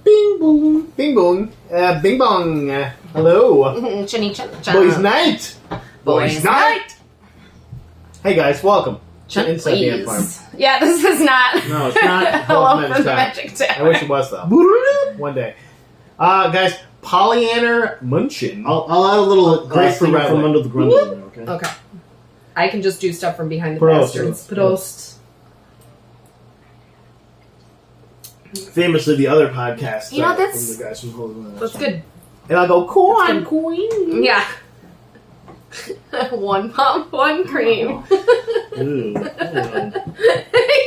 Bing boom. Bing boom. Bing bong. Hello. Boys night. Boys night. Hey guys, welcome to Inside the Ant Farm. Yeah, this is not. No, it's not. Hello from the Magic Tower. I wish it was though. One day. Guys, Pollyanner Munchin. I'll add a little Great for thing Riley. from under the grundle in there, okay? Okay. I can just do stuff from behind the Prost. bastards. Prost. Famously, the other podcast. You know, that's- from the guys from Holy That's good. And I'll go, That's coin. Yeah. One pump, one cream. Ooh. He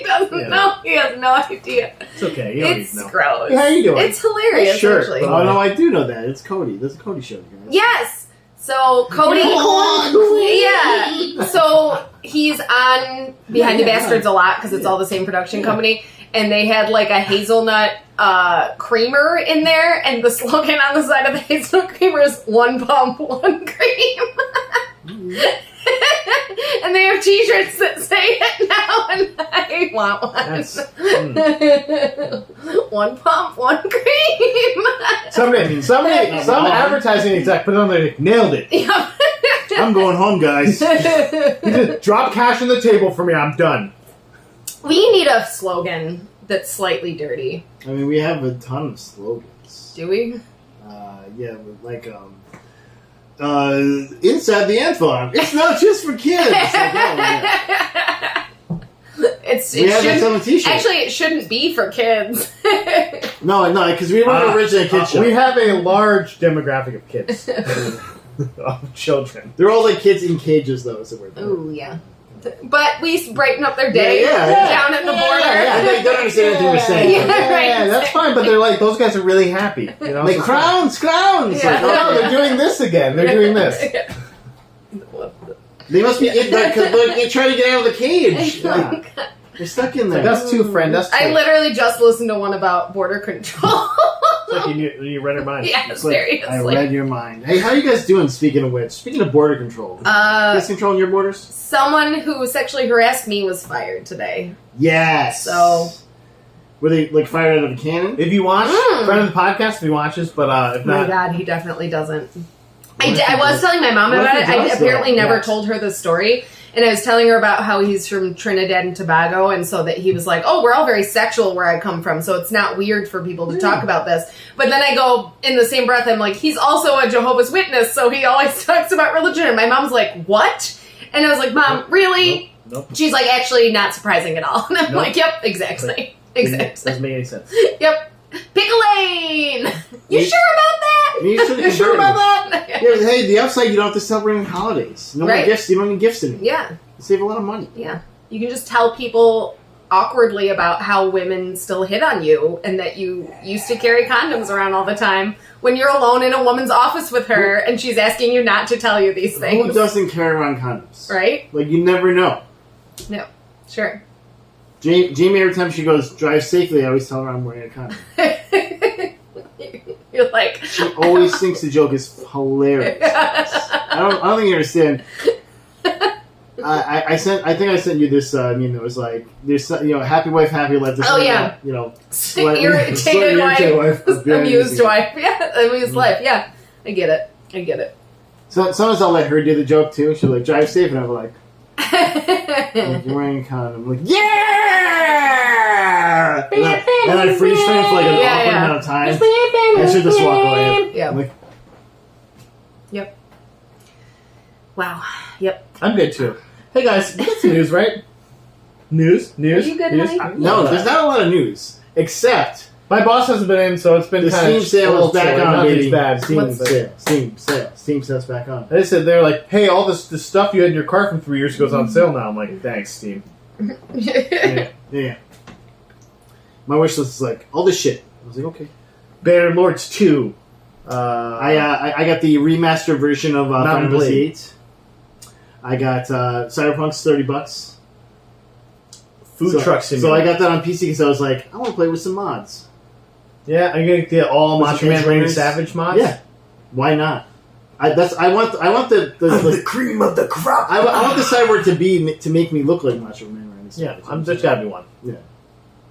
doesn't know. He has no idea. It's okay. You don't It's need to know. gross. Hey, how you doing? It's hilarious, Sure. actually. Oh, no, I do know that. It's Cody. There's a Cody show, guys. Yes. So Cody, yeah. So he's on Behind the Bastards a lot because it's all the same production company, and they had like a hazelnut creamer in there, and the slogan on the side of the hazelnut creamer is "One pump, one cream." And they have T-shirts that say it now, and I want one. One pump, one cream. Some advertising exec put it on there. Nailed it. Yeah. I'm going home, guys. You just drop cash on the table for me. I'm done. We need a slogan that's slightly dirty. I mean, we have a ton of slogans. Do we? Yeah, but like, inside the ant farm. It's not just for kids. Like, oh, yeah. We have that on the t-shirt. Actually, it shouldn't be for kids. No, because we weren't originally a kid show. We have a large demographic of kids. Of children. They're all like kids in cages, though, is the word. Ooh, yeah. But we brighten up their day Yeah. down at the border. Yeah, they don't understand anything we're saying. Yeah. That's fine, but they're like, those guys are really happy. You know? Like, crowns! Yeah. Like, No, they're doing this again. They're doing this. they must be because they're trying to get out of the cage. Yeah. They're stuck in there. That's two, friend. That's two. I literally just listened to one about border control. It's like you read her mind. Yeah, It's like, seriously. I read your mind. Hey, how you guys doing, speaking of which? Speaking of border control. You guys controlling your borders? Someone who sexually harassed me was fired today. Yes. So... Were they, like, fired out of a cannon? If you watch, friend of the podcast, if he watches, but if Oh my not... god, he definitely doesn't. I was telling my mom about it. I apparently never told her the story. And I was telling her about how he's from Trinidad and Tobago, and so that he was like, oh, we're all very sexual where I come from, so it's not weird for people to talk about this. But then I go, in the same breath, I'm like, he's also a Jehovah's Witness, so he always talks about religion. And my mom's like, what? And I was like, Mom, really? Nope. She's like, actually, not surprising at all. And I'm like, yep, exactly. Exactly. Doesn't make any sense. Yep. Pickle Lane! You sure about that? You sure about that? Yeah, hey, the upside, you don't have to celebrate holidays. No more Right? gifts. You don't need gifts anymore. Yeah. You save a lot of money. Yeah. You can just tell people awkwardly about how women still hit on you and that you used to carry condoms around all the time when you're alone in a woman's office with her and she's asking you not to tell you these Who things. doesn't carry around condoms? Right? Like, you never know. No. Sure. Jamie, every time she goes, drive safely, I always tell her I'm wearing a condom. You're like... She always thinks the joke is hilarious. I don't think you understand. I think I sent you this meme that was like, there's happy wife, happy life. Oh, yeah. Slightly Irritated wife, amused wife. Yeah, amused Mm-hmm. life. Yeah. I get it. So sometimes I'll let her do the joke too. She'll like, drive safe, and I'm like, you're wearing a condom. I'm like, yeah! And I freeze frame for like an awkward amount of time. I should just walk away. Yeah. I'm like, Yep. Wow. Yep. I'm good too. Hey guys, we got some news, right? News? Are you good, honey? no, there's not a lot of news. Except, My boss hasn't been in, so it's been the kind of Steam sale is back on, Nothing's baby. bad. Steam sale's back on. They said they're like, hey, all this stuff you had in your car from 3 years ago is on sale now. I'm like, thanks, Steam. Yeah. My wish list is like, all this shit. I was like, okay. Banner Lords 2. I got the remastered version of Final Fantasy 8. I got Cyberpunk's $30. Food Truck Simulator. So I got that on PC because I was like, I want to play with some mods. Yeah, are you going to get all With Macho some Man Randy engineers? Savage mods? Yeah. Why not? I want the cream of the crop. I want the cyborg to make me look like Macho Man Randy Yeah, Savage. there's got to be one. Yeah.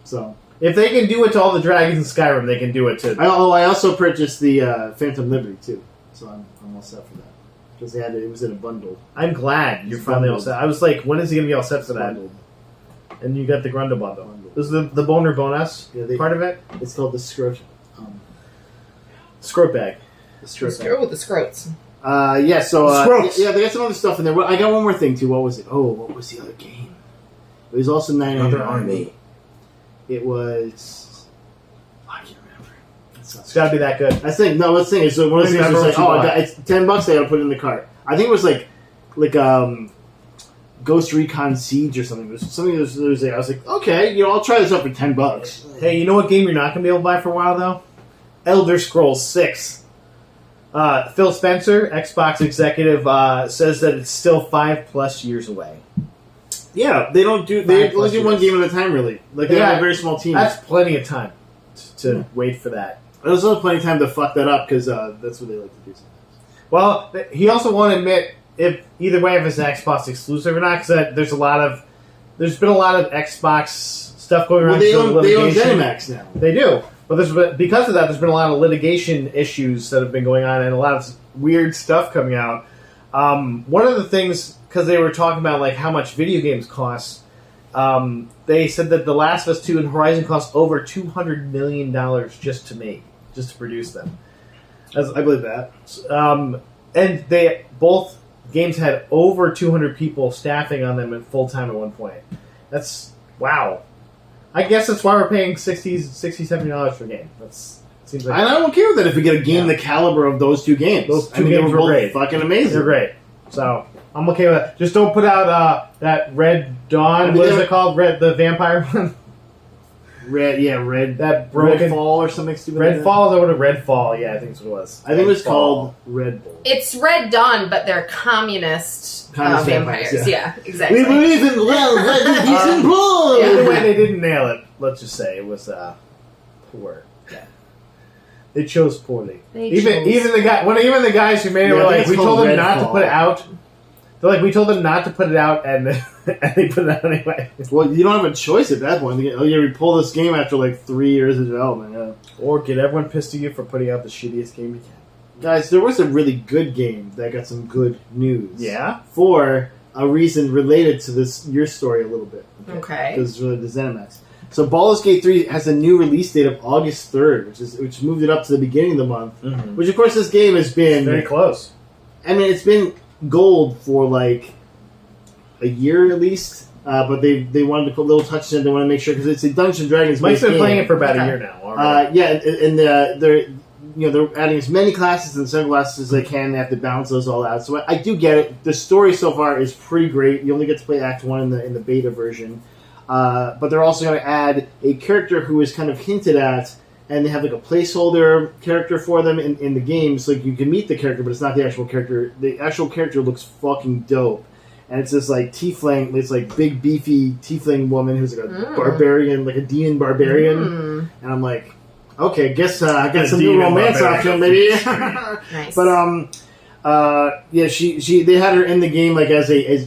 So If they can do it to all the dragons in Skyrim, they can do it to... I also purchased the Phantom Liberty, too. So I'm all set for that. Because it was in a bundle. I'm glad you're finally all set. I was like, when is he going to be all set for that? And you got the Grundle bundle. This is the boner bonus part of it? It's called the Scroat. Scroat bag. The scroat bag. With the scroats. Yeah, so... Scroats. They got some other stuff in there. I got one more thing, too. What was it? Oh, what was the other game? It was also $9.99. Army. It was... I can't remember. It's got to be that good. Let's think. One of the things was like, it's $10 I got to put it in the cart. I think it was like Ghost Recon Siege or something. It was something that was I was like, okay, I'll try this out for $10. Hey, you know what game you're not going to be able to buy for a while, though? Elder Scrolls 6. Phil Spencer, Xbox executive, says that it's still 5+ years away. Yeah, they only do one game at a time, really. Like, they have a very small team. That's plenty of time to wait for that. There's also plenty of time to fuck that up, because that's what they like to do sometimes. Well, he also won't admit if either way if it's an Xbox exclusive or not, because there's been a lot of Xbox stuff going around. Well, they own ZeniMax now. They do. But because of that, there's been a lot of litigation issues that have been going on and a lot of weird stuff coming out. One of the things, because they were talking about like how much video games cost, they said that The Last of Us 2 and Horizon cost over $200 million just to produce them. I believe that. And both games had over 200 people staffing on them at full time at one point. That's wow. I guess that's why we're paying $60, $70 for a game. Seems like, and I don't care with that if we get a game the caliber of those two games. Those two games were great. Fucking amazing. They're great. So I'm okay with that. Just don't put out that Red Dawn. What is it called? The vampire one. Red. That broken Redfall or something stupid. Redfall. Is that what Redfall? Yeah, I think that's what it was. I think it was called Red Bull. It's Red Dawn, but they're communist vampires. Yeah, exactly. We believe in decent blood. Either way, they didn't nail it. Let's just say it was poor. Yeah. They chose poorly. Even the guys who made it were like, we told them not to put it out. They're like, we told them not to put it out, and they put it out anyway. Well, you don't have a choice at that point. We pull this game after like 3 years of development. Yeah. Or get everyone pissed at you for putting out the shittiest game you can. Guys, there was a really good game that got some good news. Yeah? For a reason related to your story a little bit. Okay. Because it's related to ZeniMax. So Baldur's Gate 3 has a new release date of August 3rd, which moved it up to the beginning of the month. Mm-hmm. Which, of course, this game has been... It's very close. I mean, it's been gold for, like, a year at least. But they wanted to put little touches in. They want to make sure, because it's a Dungeons & Dragons Mike's been game. playing it for about a year now already. Yeah, and they're adding as many classes and sunglasses as they can. They have to balance those all out. So I do get it. The story so far is pretty great. You only get to play Act 1 in the beta version. But they're also going to add a character who is kind of hinted at, and they have like a placeholder character for them in the game. So you can meet the character, but it's not the actual character. The actual character looks fucking dope. And it's this like tiefling, this like big beefy tiefling woman who's like a barbarian, like a demon barbarian. And I'm like, okay, guess I got some new romance option, maybe. Nice. But yeah, they had her in the game like as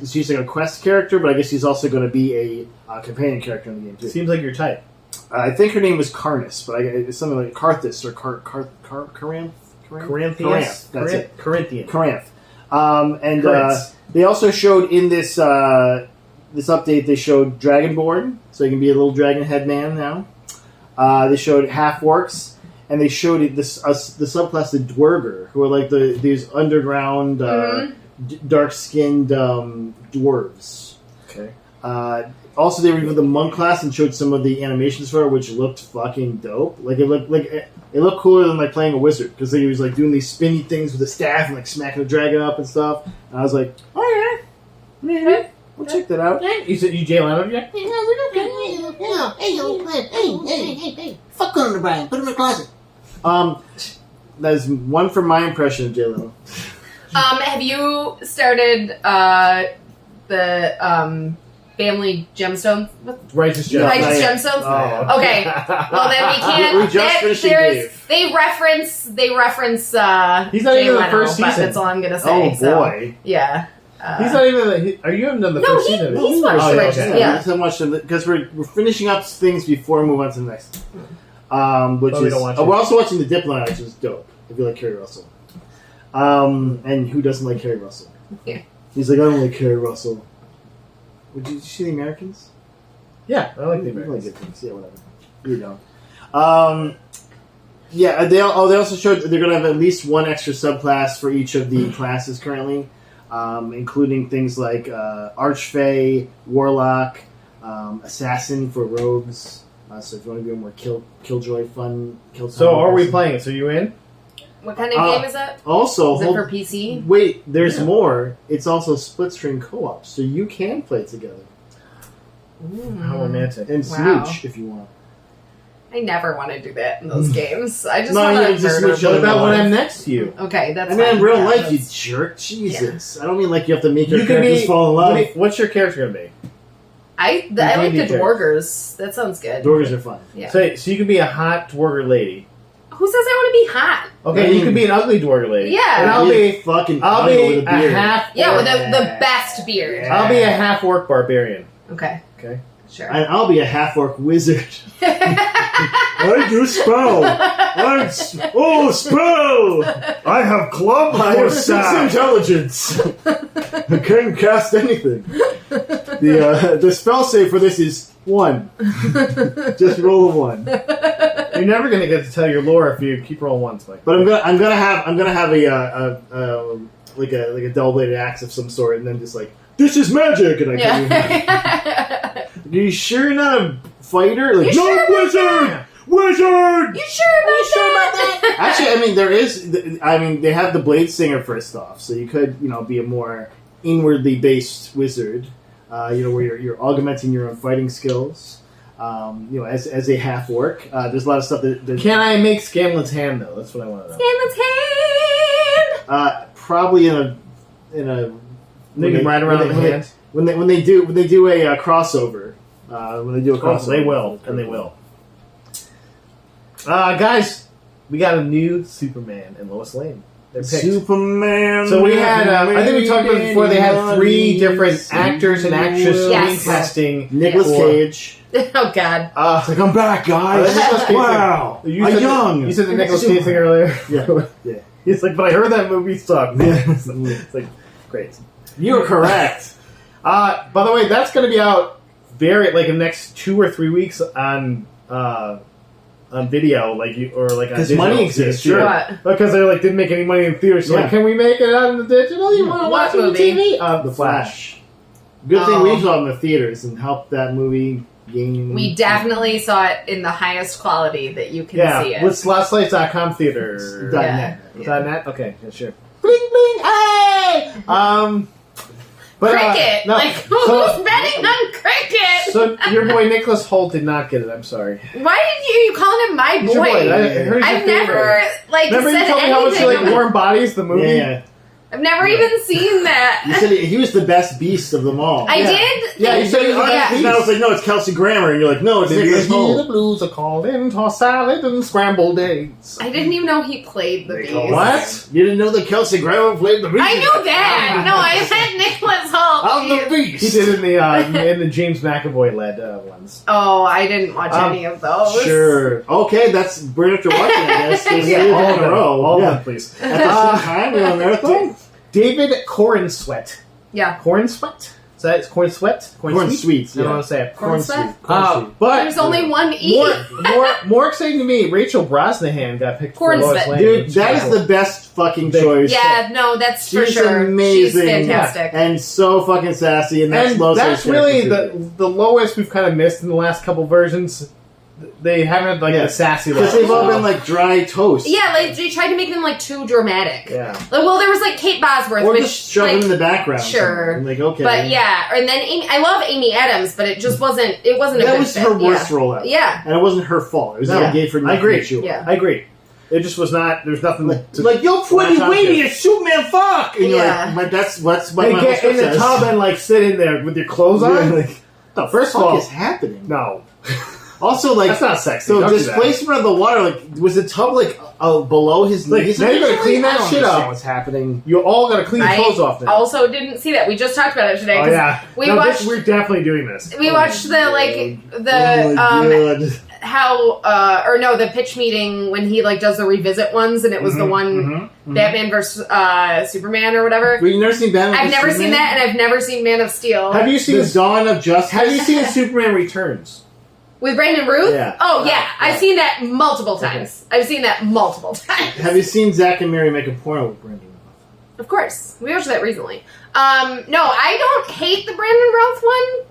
she's like a quest character, but I guess she's also going to be a companion character in the game too. Seems like your type. I think her name was Karnus, but it's something like Karthus or Corinth. Corinthians. That's it. Corinthian. Corinth. They also showed in this update, they showed Dragonborn, so you can be a little dragon head man now. They showed half-orcs, and they showed the subclass, the Dwerger, who are like these underground, dark-skinned dwarves. Okay. Also, they revealed the monk class and showed some of the animations for it, which looked fucking dope. Like it looked cooler than like playing a wizard, because he was like doing these spinny things with a staff and like smacking a dragon up and stuff. And I was like, oh yeah, we'll check that out. You said you jail out of you? Hey, fuck on the Brian, put him in the closet. That's one for my impression of Jay Leno. Have you started the Family Gemstones? Righteous Gemstones. Righteous Gemstones? Oh. Okay. Well, then we can't. We just finished Dave. They reference. He's not even in the first season. That's all I'm gonna say. Oh boy. So, yeah. He's not even. Are you haven't done the first season? of it? He's watched the Righteous. okay. Yeah. So much because we're finishing up things before we move on to the next. Which But we is don't watch it. we're also watching The Diplomat, which is dope. If you like Kerry Russell, and who doesn't like Kerry Russell? Yeah. He's like, I don't like Kerry Russell. Did you see The Americans? Yeah, I like the You like Americans. good things. Yeah, whatever. You don't. Yeah, they also showed they're going to have at least one extra subclass for each of the classes currently, including things like Archfey, Warlock, Assassin for rogues. So if you want to be a more killjoy fun, kill. So are we playing it? So you in? What kind of game is that? Also, Is it for PC? wait, there's more. It's also split screen co-op, so you can play together How romantic. and Wow. smooch if you want. I never want to do that in those games. I just No, want you to just murder switch What other people. about when life. I'm next to you? Okay, that's I mean, fine. in real Yeah, life, you that's- jerk. Jesus. I don't mean like you have to make your You could characters be. fall in love. What's your character gonna be? I like candy the jerk. Dwargers. That sounds good. Dorgers are fun. Yeah. So you could be a hot dwarger lady. Who says I want to be hot? Okay, you could be an ugly dwarger lady. Yeah. and I'll Be be. fucking I'll ugly be with a a beard. half. Yeah, with the best beard. Yeah. I'll be a half orc barbarian. Okay, Okay. sure. And I'll be a half orc wizard. I do spell. Spell! I have club I have 6 intelligence. I can't cast anything. The spell save for this is 1. Just roll a 1. You're never gonna get to tell your lore if you keep rolling ones, Mike. But I'm gonna have a like a double bladed axe of some sort, and then just like this is magic, and I can. Yeah. Are you sure you're not a fighter? Like You no sure about wizard, wizard. You sure about that? Actually, I mean there is. I mean they have the blade singer first off, so you could be a more inwardly based wizard. Where you're augmenting your own fighting skills. As a half orc, there's a lot of stuff that Can I make Scanlan's hand though? That's what I want to know. Scanlan's hand. probably in a They can ride around the hand. when they do a crossover. When they do a crossover, They will, and they will. Guys, we got a new Superman and Lois Lane. They're picked. Superman. So we had, I think we talked about it before, they had 3 different actors and actresses Yes. screen testing. Nicolas for- Cage. Oh God. It's like I'm back, guys. Nicolas Cage Wow, You I'm said young. You said the Nicolas Cage thing earlier. Yeah. He's like, but I heard that movie sucked. Yeah. It's like, great. You're correct. By the way, that's going to be out in the next 2 or 3 weeks on video, or on Because digital. money exists, Sure. What? Because they didn't make any money in theaters. So Yeah. can we make it on the digital? You want to What watch it on movie? TV? The Flash. Good thing Oh. we saw it in the theaters and helped that movie gain. We definitely saw it in the highest quality that you can see Yeah, it. with lastlights.com theater. .net. .net? Okay, yeah, sure. Bling, bling, hey! But, Cricket. no, Who's betting on cricket? so your boy Nicholas Holt did not get it. I'm sorry. Why did you calling him my He's your boy? boy. I heard he's I've your never favorite. Remember you said told me how much you anything. like Warm Bodies, the movie? Yeah. I've never even seen that. You said he was the best beast of them all. I Yeah. did. Yeah, you said he was the best And I was like, no, it's Kelsey Grammer, and you're like, no, it's Did you Nicholas hear the Holt. blues are calling, toss salad and scrambled eggs? I didn't even know he played the They beast. call What? You didn't know that Kelsey Grammer played the beast? I knew that. No, I said Nicholas Holt. I'm the beast. He did in the James McAvoy led ones. Oh, I didn't watch any of those. Sure. Okay, that's bring after watching, I guess. There's Yeah, 3 all in of a them. row. All Yeah. of them, please. At the same time, we're on marathon? David Cornsweet. Yeah. Cornsweet? Is that it's Cornsweet? Corn sweets. I don't Yeah. want to say it. Corn sweet? But There's only one E. more exciting to me, Rachel Brosnahan got picked Corn for Lois sweat. Lane. Dude, that is the best fucking choice. Yeah, no, that's for She's sure. amazing. She's fantastic. And so fucking sassy, and that's And Lois that's Lane's really character, the lowest we've kind of missed in the last couple versions. They haven't had the sassy because level. they've all been like dry toast. Yeah, they tried to make them too dramatic. Yeah. Well, there was Kate Bosworth, Or which just shove them in the background. Sure. I'm like, okay. But yeah, and then Amy, I love Amy Adams, but it just wasn't. It wasn't a that good was fit. her worst Yeah. role ever. Yeah. And it wasn't her fault. It was No. they gave her I agree. Sure. Yeah. I agree. It just was not. There's nothing Like, yo, pretty latch onto. lady, it's Superman fuck! And you're Yeah. like, but that's what They my get husband in the says. tub and sit in there with your clothes on. Yeah, like, No, the first of fuck all, is happening? no. Also, like That's not sexy. so Don't do that. displacement of the water. Like, was the tub like below his Like, knees? now you gotta clean that I don't shit understand up. What's happening? You all got to clean your I clothes off now. also didn't see that. We just talked about it today. Oh 'cause yeah, we No, watched. We're definitely doing this. We watched the Oh my God. how or no the pitch meeting when he like does the revisit ones and it was the one Batman versus Superman or whatever. Well, you never seen Batman? I've vs never seen Superman? that and I've never seen Man of Steel Have you seen The Dawn of Justice. Have you seen Superman Returns? with Brandon Routh. Yeah. Oh yeah, Yeah. I've seen that multiple times. I've seen that multiple times. Have you seen Zack and Mary make a porno with Brandon? Of course, we watched that recently. No, I don't hate the Brandon Routh one.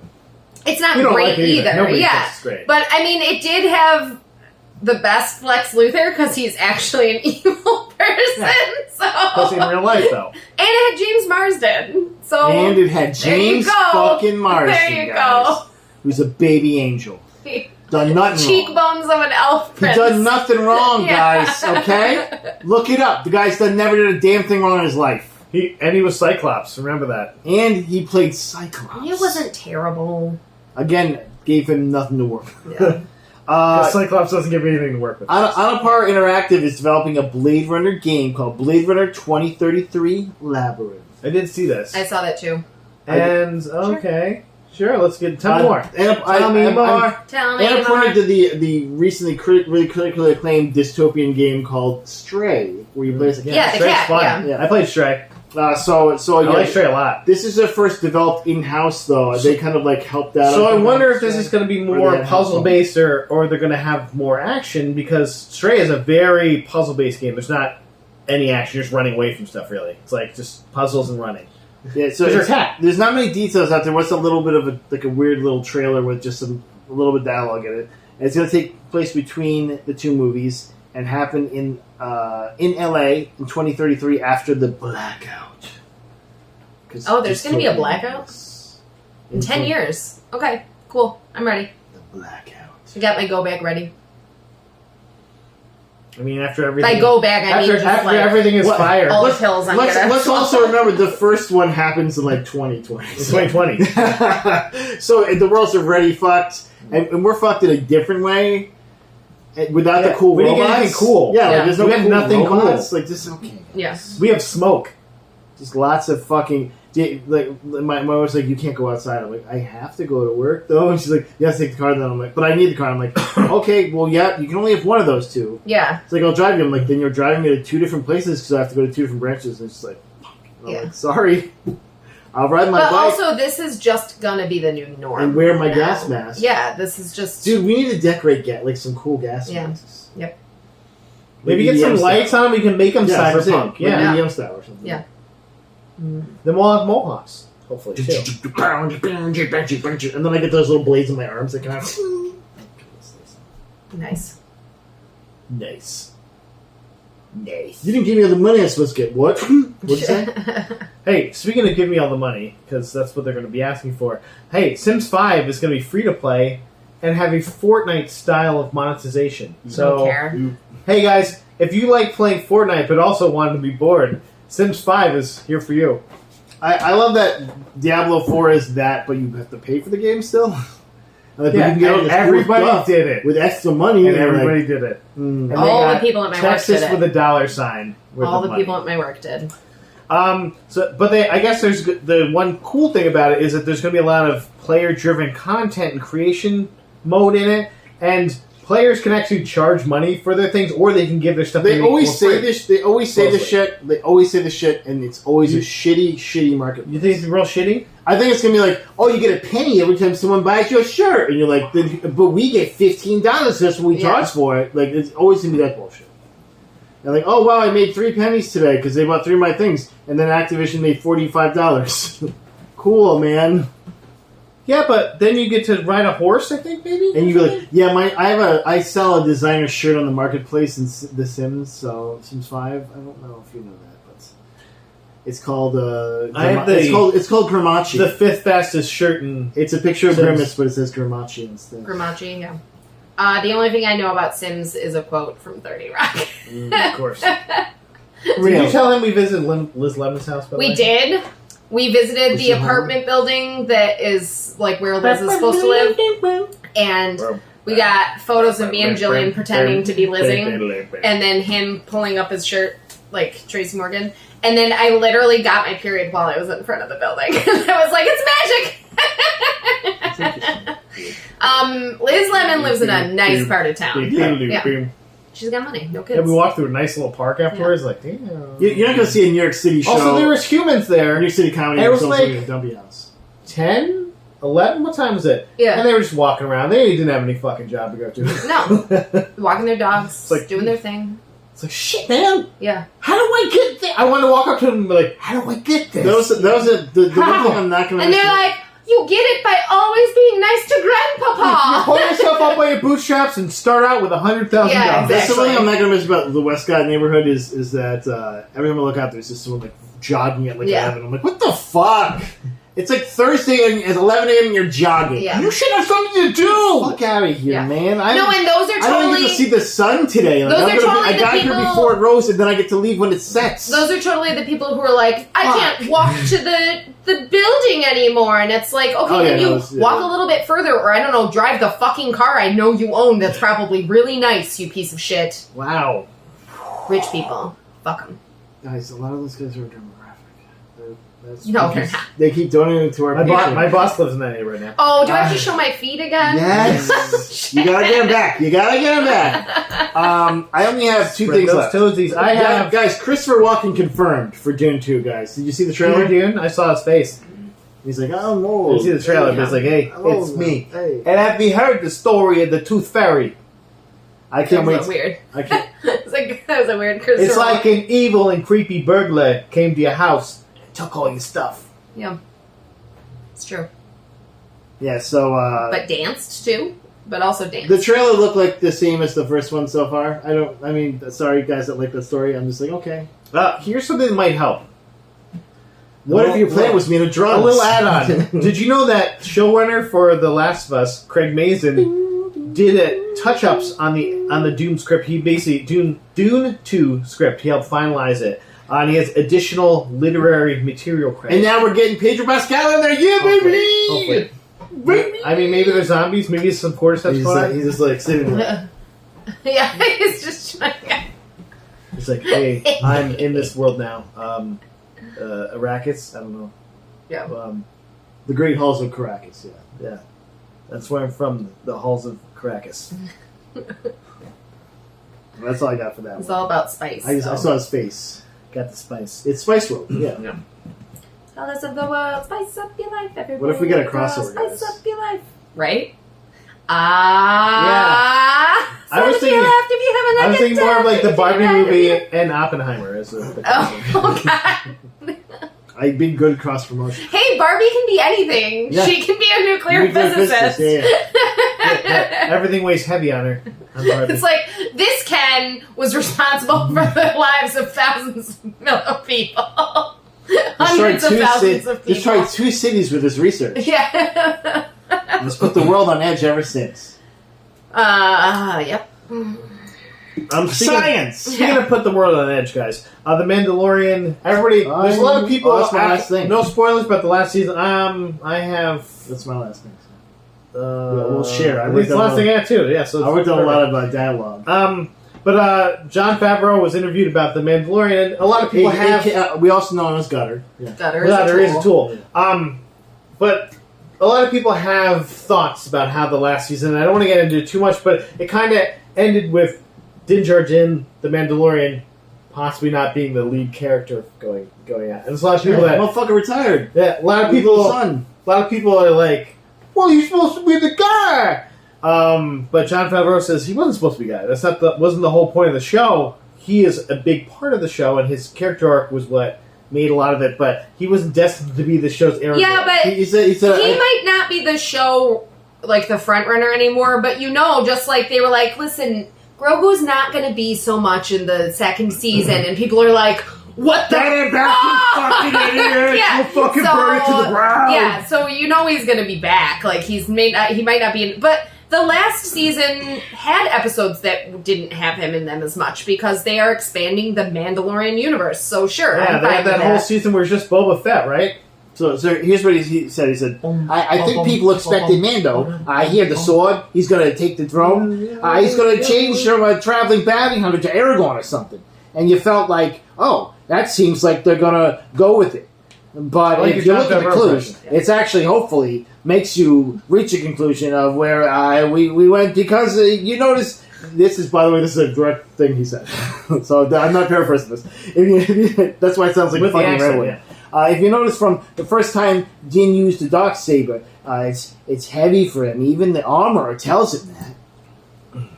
It's not You don't great like it either. either. Nobody Yeah, thinks it's great. but I mean, it did have the best Lex Luthor because he's actually an evil person. Plus in So, real life though. and it had James Marsden. So And it had there you James go. fucking Marsden, There you guys, who's a baby angel. Done nothing wrong. Cheekbones of an elf He prince. done nothing wrong, Yeah. guys. Okay, look it up. The guy's done never did a damn thing wrong in his life, He was Cyclops. Remember that. and he played Cyclops. It wasn't terrible. Again, gave him nothing to work with. Yeah. Cyclops doesn't give you anything to work with. Anapar Interactive is developing a Blade Runner game called Blade Runner 2033 Labyrinth. I did see this. I saw that too. And okay, sure. Let's get tell me more. Tell me more. Tell me Annapurna more. did the recently really critically acclaimed dystopian game called Stray, where you play as a cat. Yeah, the Stray's cat, fun. yeah. I played Stray. So I again, like Stray a lot. this is their first developed in-house though. They kind of like helped out. So I on wonder if Stray. this is going to be Or more they have puzzle based, or they're going to have more action, because Stray is a very puzzle based game. There's not any action; you're just running away from stuff. Really, it's like just puzzles and running. Yeah, so Because you're a cat. there's not many details out there. What's a little bit of a weird little trailer with just a little bit of dialogue in it. And it's going to take place between the two movies and happen in LA in 2033 after the blackout. Oh, there's going to be a blackout? In 10 Mhm. years. Okay, cool. I'm ready. The blackout. I got my go bag ready. I mean, after everything, By go bag, I mean after, just after like everything is What? fire. all the let's- pills I'm Let's gonna. also remember the first one happens in like 2020. It's 2020. So the world's already fucked, and we're fucked in a different way. Without the Yeah, cool we didn't get robots. anything cool. Yeah, Yeah. Like, there's no We had cool nothing robots. cool. Like this, okay. Yeah. We have smoke. Just lots of fucking. Like my wife's like, you can't go outside. I'm like, I have to go to work though. And she's like, you have to take the car. Then I'm like, but I need the car. I'm like, okay, well, yeah, you can only have one of those two. Yeah. It's like, I'll drive you. I'm like, then you're driving me to two different places because I have to go to two different branches. And it's just like, fuck. And I'm Yeah. like, sorry, I'll ride my But bike also, this is just gonna be the new norm. and wear my now. gas mask. Yeah, this is just. Dude, we need to decorate like some cool gas Yeah. masks. Yep. Maybe Like get some EDM lights style. on. We can make them Yeah, that's what I'm saying. cyberpunk. Like Yeah. EDM style or something. Yeah. Then we'll have mohawks. Hopefully, too. And then I get those little blades in my arms that kind of. Nice. Nice. Nice. You didn't give me all the money I was supposed to get. What? What'd you say? Hey, speaking of give me all the money, because that's what they're going to be asking for. Hey, Sims 5 is going to be free to play and have a Fortnite style of monetization. So, Don't care. hey guys, if you like playing Fortnite but also want to be bored, Sims 5 is here for you. I love that Diablo 4 is that, but you have to pay for the game still. Like, Yeah, you can get all and this cool everybody stuff did it. with extra money. And you're everybody like, did it. And they All the got people at my work Texas did it. with a $sign. Worth All of the money. people at my work did. I guess there's the one cool thing about it is that there's going to be a lot of player-driven content and creation mode in it, and players can actually charge money for their things, or they can give their stuff. they make always for say free. this. They always say the Mostly. shit. They always say the shit, and it's always a shitty market. You think it's real shitty? I think it's gonna be like, oh, you get a penny every time someone buys your shirt, and you're like, but we get $15 just when we Yeah. charge for it. Like, it's always gonna be that bullshit. And like, oh wow, I made 3 pennies today because they bought 3 of my things, and then Activision made $45. Cool, man. Yeah, but then you get to ride a horse, I think, maybe? And you go like, yeah, I sell a designer shirt on the marketplace in The Sims, so Sims 5. I don't know if you know that, but it's called it's called Grimachi. the 5th fastest shirt in... It's a picture of Sims. Grimace, but it says Grimachi instead. Grimachi, yeah. The only thing I know about Sims is a quote from 30 Rock. Of course. Did you tell him we visited Liz Lemon's house, by the way? We did. We visited Was the she apartment building that is like where Liz is supposed to live. And We got photos of me and Jillian pretending to be lizzing, and then him pulling up his shirt like Tracy Morgan. And then I literally got my period while I was in front of the building. I was like, it's magic! Liz Lemon lives in a nice part of town. Yeah. She's got money, no kids. And we walked through a nice little park afterwards, like, damn. You're not going to see a New York City show. Also, there was humans there. New York City comedy. And it was like a Dumpy House. 10? 11? What time was it? Yeah. And they were just walking around. They didn't have any fucking job to go to. No. Walking their dogs, like, doing their thing. It's like, shit, man. Yeah. How do I get this? I want to walk up to them and be like, how do I get this? Those are the one thing I'm not going to And they're like, you get it by always being nice to Grandpapa. You pull yourself up by your bootstraps and start out with $100,000. Yeah, That's exactly. something I'm not going to miss about the Westcott neighborhood is that every time I look out, there's just someone like jogging at like 11. I'm like, what the fuck? It's like Thursday at 11 a.m. and you're jogging. Yeah. You should have something to do. Fuck out of here, man. And those are totally... I don't get to see the sun today. Like, I got here before it rose, and then I get to leave when it sets. Those are totally the people who are like, I can't walk to the building anymore. And it's like, okay, walk a little bit further, or I don't know, drive the fucking car I know you own that's probably really nice, you piece of shit. Wow. Rich people. Fuck them. Guys, a lot of those guys are demographic. No, they're not. They keep donating to our My boss lives in that area right now. Oh, do I have to show my feet again? Yes. You gotta get him back. I only have two things left. Toesies. I have... Guys, Christopher Walken confirmed for Dune 2, guys. Did you see the trailer? Dune? I saw his face. He's like, I'm old. You see the trailer, but it's like, hey, it's me. Hey. And have you heard the story of the Tooth Fairy? I can't wait. That's weird. I can't. That was a weird Christopher It's like an evil and creepy burglar came to your house and took all your stuff. Yeah. It's true. Yeah, so... but danced, too? But also danced. The trailer looked like the same as the first one so far. Sorry guys that like the story. I'm just like, okay. Here's something that might help. What if your plan was made of drums? A little add-on. Did you know that showrunner for The Last of Us, Craig Mazin, did touch-ups on the Dune script? He basically... Dune 2 script. He helped finalize it. And he has additional literary material credit. And now we're getting Pedro Pascal in there. Yeah, Hopefully. I mean, maybe they're zombies. Maybe it's some Cordyceps squad. He's just like sitting there. Yeah, he's just trying. It's like, hey, I'm in this world now. Arrakis? I don't know. Yeah. The Great Halls of Caracas, Yeah. That's where I'm from, the Halls of Caracas. That's all I got for that It's one. all about spice. I saw his face. Got the spice. It's Spice World, yeah. Colors of the world, spice up your life. Everybody. What if we get a crossover, Spice guys? up your life. Right? I was thinking. I was thinking more of like the Barbie movie and Oppenheimer as the God. I'd be good cross promotion. Hey, Barbie can be anything. Yeah. She can be a nuclear physicist. Everything weighs heavy on her. It's like, this Ken was responsible for the lives of thousands of people. Hundreds of thousands of people. Just tried 2 cities with his research. Yeah. Just put the world on edge ever since. Yep. Science! Speaking of put the world on edge, guys. The Mandalorian, everybody, there's a lot of people... that's my last thing. No spoilers about the last season. I have... That's my last thing. We'll share. It's the last thing I had, too. Yeah, so I worked on a lot of dialogue. But Jon Favreau was interviewed about The Mandalorian, and a lot of people have... we also know him as Gutter. Yeah. Gutter is a tool. But a lot of people have thoughts about how the last season, and I don't want to get into it too much, but it kind of ended with Din Djarin, the Mandalorian, possibly not being the lead character going out. And there's a lot of people that... Motherfucker retired. Yeah, a lot of people are like, well, you're supposed to be the guy! But Jon Favreau says he wasn't supposed to be the guy. Wasn't the whole point of the show. He is a big part of the show, and his character arc was what made a lot of it, but he wasn't destined to be the show's Aragorn. Yeah, but he said, might not be the show, like, the front runner anymore, but just like they were like, listen, Grogu's not going to be so much in the second season, and people are like, what the fucking idiot! Yeah, We'll fucking burn it to the ground! Yeah, so he's going to be back. Like, he might not be in... But the last season had episodes that didn't have him in them as much, because they are expanding the Mandalorian universe, so sure. Yeah, they had that whole season where it's just Boba Fett, right? So here's what he said. He said, I think people expected Mando. He had the sword. He's going to take the throne. He's going to change from a traveling bounty hunter to Aragorn or something. And you felt like, oh, that seems like they're going to go with it. But Like if you your look Jon at the Favreau clues, impression. it's actually hopefully makes you reach a conclusion of where we went because you notice. This is, by the way, this is a direct thing he said. So I'm not paraphrasing this. That's why it sounds like With the fucking accent, railway. If you notice from the first time Din used the darksaber, it's heavy for him. Even the armor tells him that.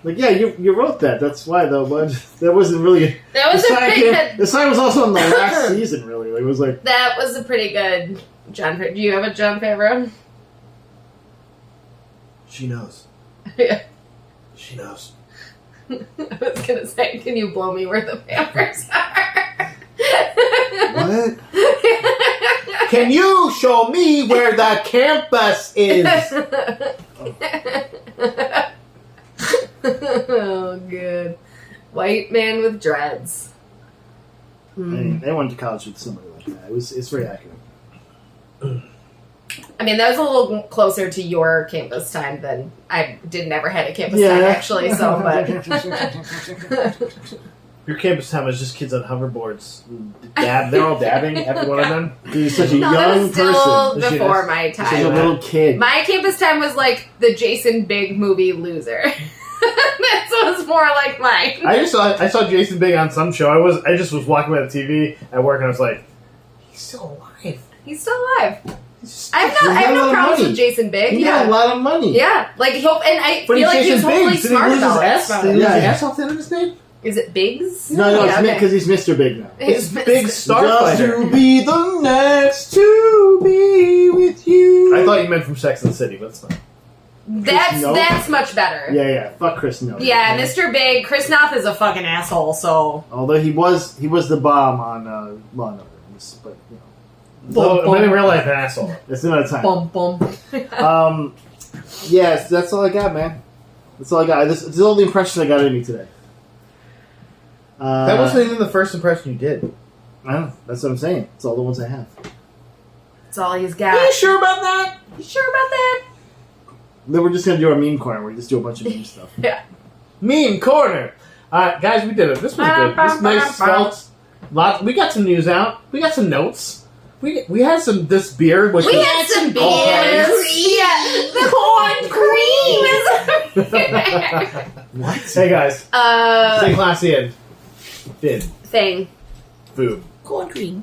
Like, yeah, you wrote that. That's why, though. But that wasn't really. That was a pretty good. The sign was also in the last season, really. Like, it was like. That was a pretty good Jon Favreau. Do you have a Jon Favreau? She knows. Yeah. She knows. I was gonna say, can you blow me where the papers are? What? Can you show me where the campus is? Oh, good. White man with dreads. They went to college with somebody like that. It's very accurate. I mean, that was a little closer to your campus time than I never had a campus time, actually. So, but Your campus time is just kids on hoverboards. They're all dabbing, every one of them. You're such a no, that young was still person. before my Such a time. little kid. My campus time was like the Jason Big movie Loser. That was more like mine. I saw Jason Big on some show. I just was walking by the TV at work and I was like, he's still alive. He's still alive. I have no problems with Jason Big. He got a lot of money. Yeah, like and I But feel like Jason he's hopefully Biggs, did he smart lose his about ass? it. Did he lose Yeah. his ass off the end of his name? Is it Biggs? No, Yeah, it's okay. because he's Mr. Big now. It's Big Just Starfighter. to be the next to be with you. I thought you meant from Sex and the City, but it's not. That's much better. Yeah. Fuck Chris Noth. Yeah, Mr. Big. Chris Noth is a fucking asshole. So Although he was the bomb on Law and Order, but you know, But in real life, an asshole. it's another time. bum. Yes, that's all I got, man. That's all I got. This is all the impressions I got in me today. That wasn't even the first impression you did. I know. That's what I'm saying. It's all the ones I have. That's all he's got. Are you sure about that? You sure about that? Then we're just gonna do our meme corner. Where we just do a bunch of meme stuff. Yeah. Meme corner. Guys, we did it. This was good. This nice felt. We got some news out. We got some notes. We had this beer. Which We had some beers. Yeah, the corn cream is. What? Hey guys, stay classy and thin Thing. food. Corn cream.